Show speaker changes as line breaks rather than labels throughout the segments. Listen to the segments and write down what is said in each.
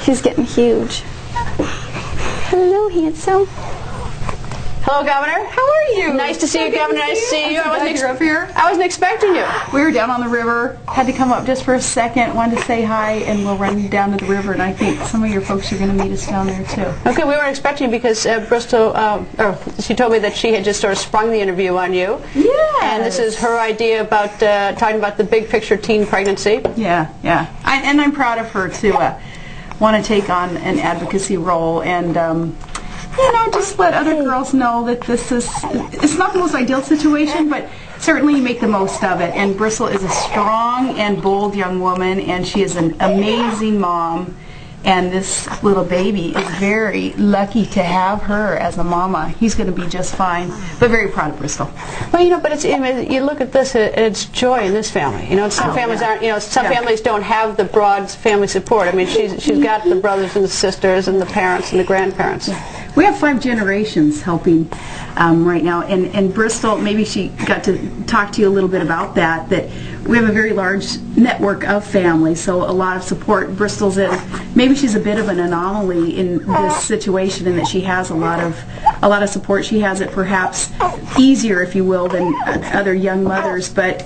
He's getting huge. Hello, handsome.
Hello, Governor.
How are you?
Nice to see you, Governor. Nice to see you.
You're up here.
I wasn't expecting you.
We were down on the river. Had to come up just for a second. Wanted to say hi, and we'll run down to the river. And I think some of your folks are going to meet us down there too.
Okay, we weren't expecting you because Bristol. She told me that she had just sort of sprung the interview on you.
Yeah.
And this is her idea about talking about the big picture teen pregnancy.
Yeah. And I'm proud of her to want to take on an advocacy role and. Just let other girls know that it's not the most ideal situation, but certainly you make the most of it. And Bristol is a strong and bold young woman, and she is an amazing mom. And this little baby is very lucky to have her as a mama. He's going to be just fine, but very proud of Bristol.
Well, but you look at this, it's joy in this family. Some families aren't. Some families don't have the broad family support. I mean, she's got the brothers and the sisters and the parents and the grandparents.
We have 5 generations helping right now, and Bristol, maybe she got to talk to you a little bit about that we have a very large network of families, so a lot of support. Bristol's maybe she's a bit of an anomaly in this situation in that she has a lot of support. She has it perhaps easier, if you will, than other young mothers, but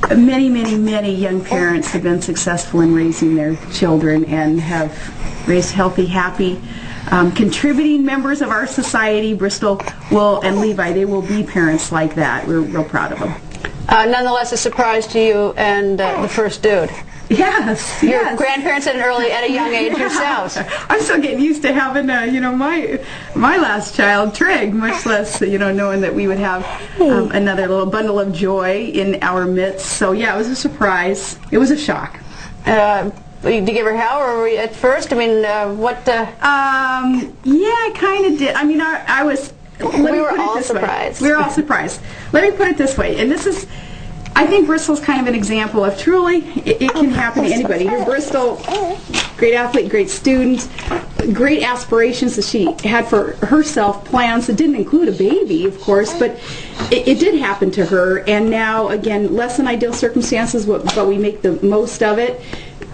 many young parents have been successful in raising their children and have raised healthy, happy, contributing members of our society. Bristol and Levi, they will be parents like that. We're real proud of them.
Nonetheless, a surprise to you and the first dude.
Yes.
Your grandparents at a young age yourselves.
I'm still getting used to having, my last child, Tripp, much less, knowing that we would have another little bundle of joy in our midst. So yeah, it was a surprise. It was a shock.
Did you give her hell, or at first? I mean, what?
Yeah, I kind of did. I mean, I was.
We were all surprised.
We were all surprised. Let me put it this way, and this is, I think Bristol's kind of an example of truly it can happen to anybody. Here, Bristol, great athlete, great student, great aspirations that she had for herself, plans that didn't include a baby, of course, but it did happen to her, and now, again, less than ideal circumstances, but we make the most of it.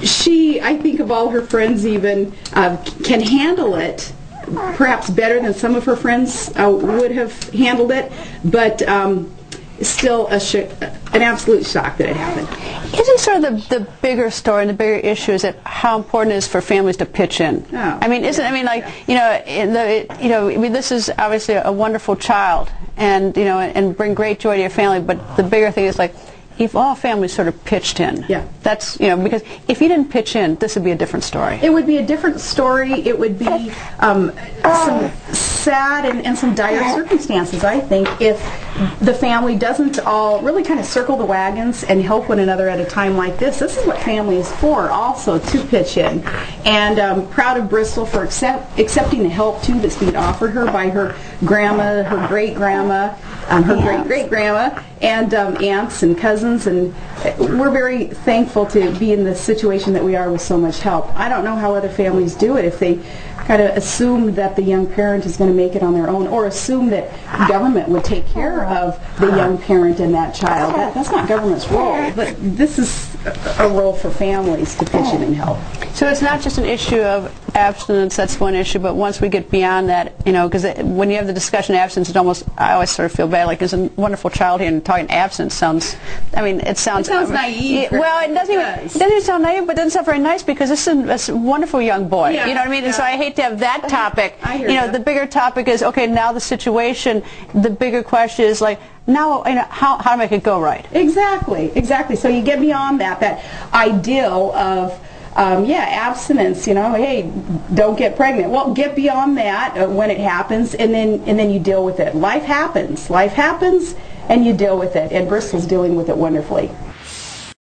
She, I think of all her friends even, can handle it perhaps better than some of her friends would have handled it, but still an absolute shock that it happened.
Isn't sort of the bigger story and the bigger issue is that how important it is for families to pitch in?
Oh.
I mean, this is obviously a wonderful child, and and bring great joy to your family. But the bigger thing is if all families sort of pitched in, that's because if you didn't pitch in, this would be a different story.
It would be a different story. It would be some sad and some dire circumstances, I think, if the family doesn't all really kind of circle the wagons and help one another at a time like this. This is what family is for, also, to pitch in. And proud of Bristol for accepting the help, too, that's being offered her by her grandma, her great-grandma, her great-great-grandma, and aunts and cousins. And we're very thankful to be in the situation that we are with so much help. I don't know how other families do it, if they kind of assume that the young parent is going to make it on their own, or assume that government would take care of the young parent and that child. That's not government's role, but this is a role for families to pitch in and help.
So it's not just an issue of abstinence, that's one issue, but once we get beyond that, because when you have the discussion of abstinence, I always sort of feel bad, there's a wonderful child here, and talking abstinence sounds, it sounds
naive.
Well, it doesn't even sound naive, but it doesn't sound very nice, because this is a wonderful young boy, you know what I mean? And so I hate to have that topic.
I hear you.
The bigger topic is, okay, now the situation, the bigger question is now, how to make it go right.
Exactly. So you get beyond that ideal of abstinence, hey, don't get pregnant. Well, get beyond that when it happens, and then you deal with it. Life happens, and you deal with it, and Bristol's dealing with it wonderfully.